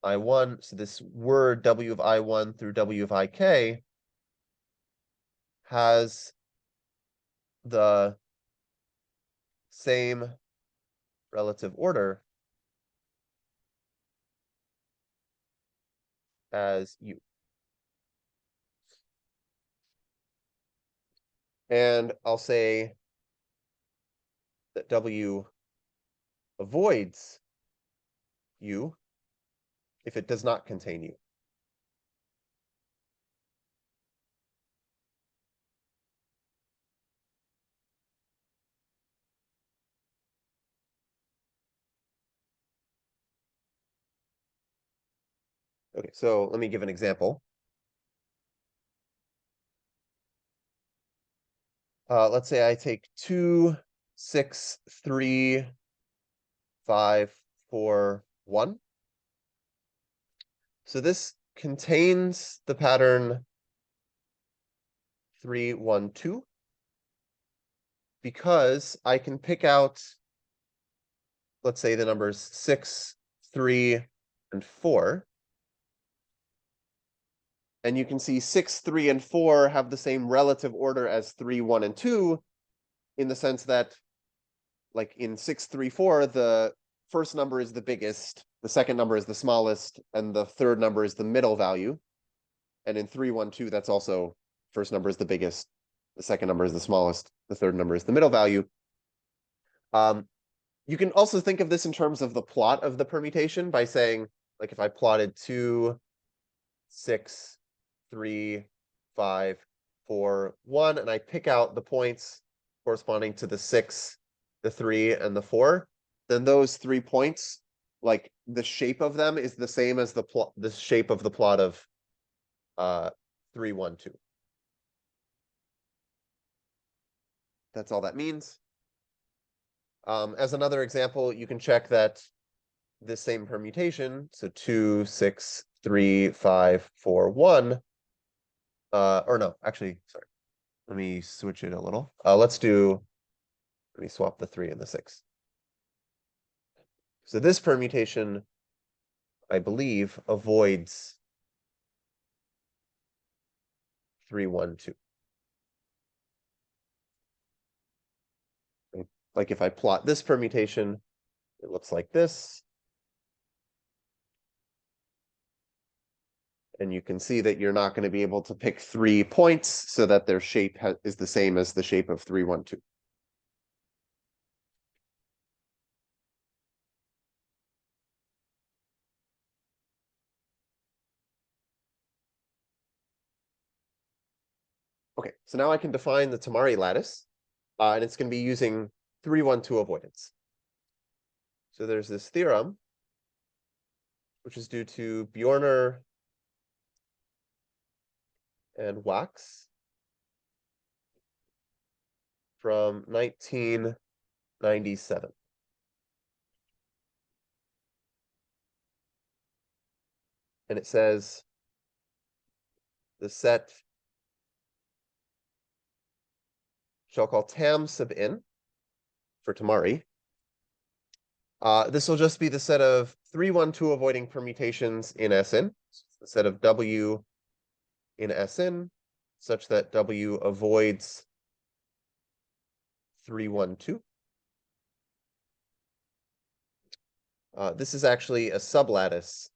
I1, so this word W of I1 through W of IK has the same relative order as U. And I'll say that W avoids U if it does not contain U. Okay, so let me give an example. Let's say I take 2, 6, 3, 5, 4, 1. So this contains the pattern 3, 1, 2, because I can pick out, let's say, the numbers 6, 3, and 4. And you can see 6, 3, and 4 have the same relative order as 3, 1, and 2, in the sense that, like in 6, 3, 4, the first number is the biggest, the second number is the smallest, and the third number is the middle value. And in 3, 1, 2, that's also first number is the biggest, the second number is the smallest, the third number is the middle value. You can also think of this in terms of the plot of the permutation by saying, like if I plotted 2, 6, 3, 5, 4, 1, and I pick out the points corresponding to the 6, the 3, and the 4, then those 3 points, like the shape of them is the same as the shape of the plot of 3, 1, 2. That's all that means. As another example, you can check that this same permutation, so 2, 6, 3, 5, 4, 1, or no, actually, sorry. Let me switch it a little. Let me swap the 3 and the 6. So this permutation, I believe, avoids 3, 1, 2. Like if I plot this permutation, it looks like this. And you can see that you're not going to be able to pick 3 points so that their shape is the same as the shape of 3, 1, 2. Okay, so now I can define the Tamari lattice, and it's going to be using 3, 1, 2 avoidance. So there's this theorem, which is due to Bjorner and Wax from 1997. And it says the set shall call tam sub n for Tamari. This will just be the set of 3, 1, 2 avoiding permutations in Sn, the set of W in Sn, such that W avoids 3, 1, 2. This is actually a sublattice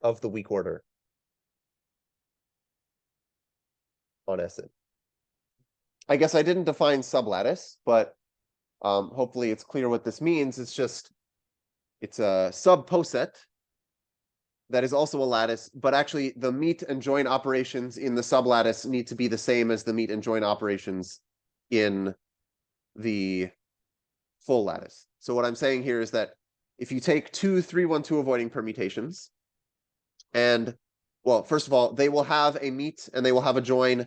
of the weak order on Sn. I guess I didn't define sublattice, but hopefully it's clear what this means. It's a subposet that is also a lattice, but actually the meet and join operations in the sublattice need to be the same as the meet and join operations in the full lattice. So what I'm saying here is that if you take two 3-1-2 avoiding permutations, and well, first of all, they will have a meet and they will have a join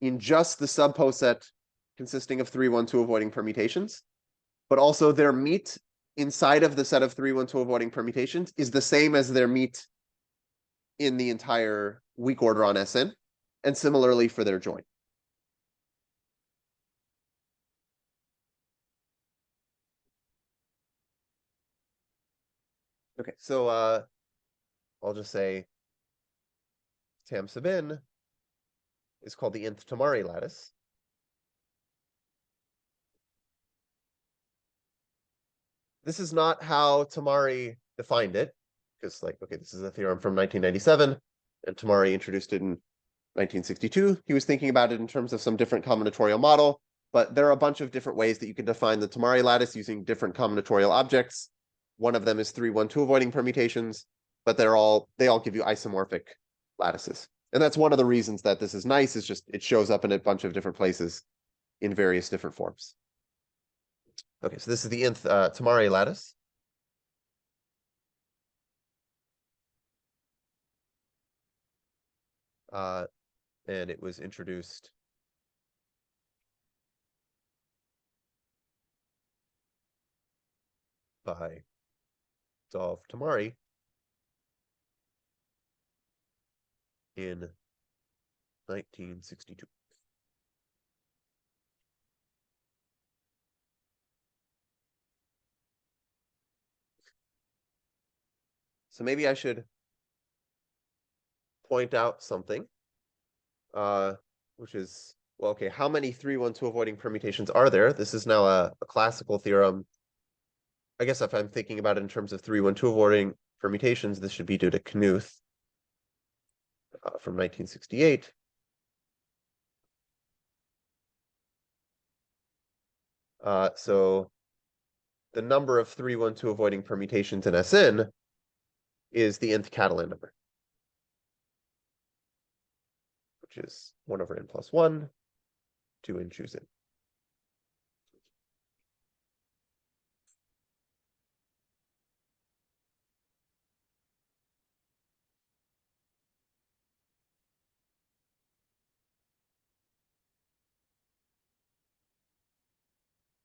in just the subposet consisting of 3-1-2 avoiding permutations, but also their meet inside of the set of 3-1-2 avoiding permutations is the same as their meet in the entire weak order on Sn, and similarly for their join. Okay, so I'll just say Tam sub n is called the nth Tamari lattice. This is not how Tamari defined it, because okay, this is a theorem from 1997, and Tamari introduced it in 1962. He was thinking about it in terms of some different combinatorial model, but there are a bunch of different ways that you can define the Tamari lattice using different combinatorial objects. One of them is 3-1-2 avoiding permutations, but they all give you isomorphic lattices. And that's one of the reasons that this is nice, is just it shows up in a bunch of different places in various different forms. Okay, so this is the nth Tamari lattice. And it was introduced by Dov Tamari in 1962. So maybe I should point out something, which is, well, okay, how many 3-1-2 avoiding permutations are there? This is now a classical theorem. I guess if I'm thinking about it in terms of 3-1-2 avoiding permutations, this should be due to Knuth from 1968. So the number of 3-1-2 avoiding permutations in Sn is the nth Catalan number, which is 1/n plus 1, 2n choose n.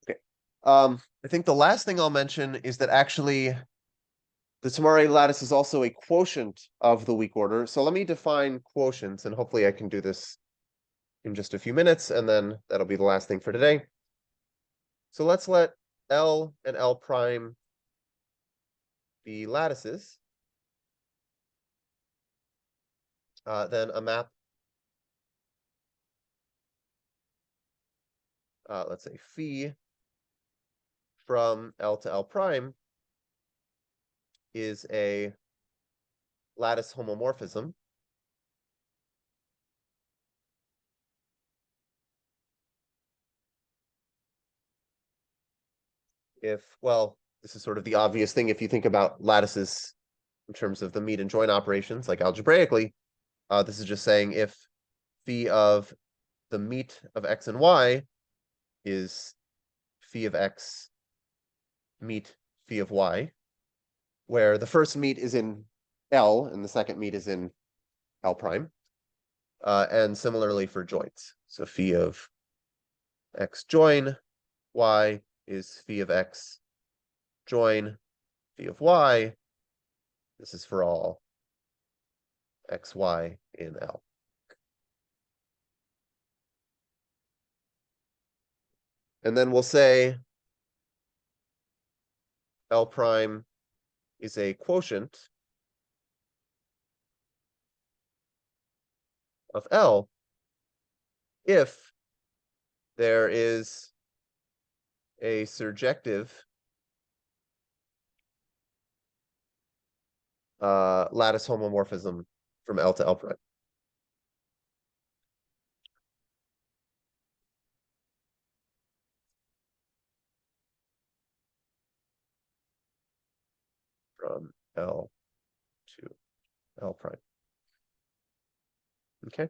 Okay. I think the last thing I'll mention is that actually the Tamari lattice is also a quotient of the weak order. So let me define quotients, and hopefully I can do this in just a few minutes, and then that'll be the last thing for today. So let's let L and L prime be lattices. Then a map, let's say phi from L to L prime is a lattice homomorphism if, well, this is sort of the obvious thing if you think about lattices in terms of the meet and join operations, like algebraically, this is just saying if phi of the meet of x and y is phi of x meet phi of y, where the first meet is in L and the second meet is in L prime. And similarly for joins. So phi of x join y is phi of x join phi of y. This is for all x, y in L. And then we'll say L prime is a quotient of L if there is a surjective lattice homomorphism from L to L prime. from L to L prime. Okay.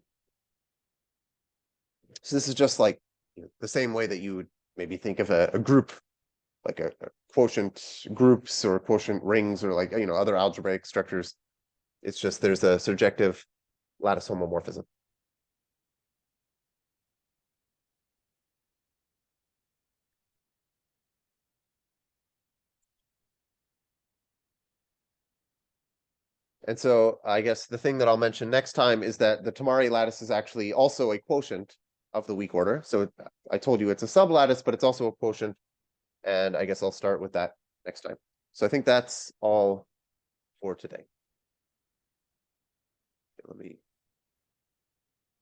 So this is just like the same way that you would maybe think of a group, like a quotient groups or quotient rings or like, other algebraic structures. It's just there's a surjective lattice homomorphism. And so I guess the thing that I'll mention next time is that the Tamari lattice is actually also a quotient of the weak order. So I told you it's a sublattice, but it's also a quotient. And I guess I'll start with that next time. So I think that's all for today. Let me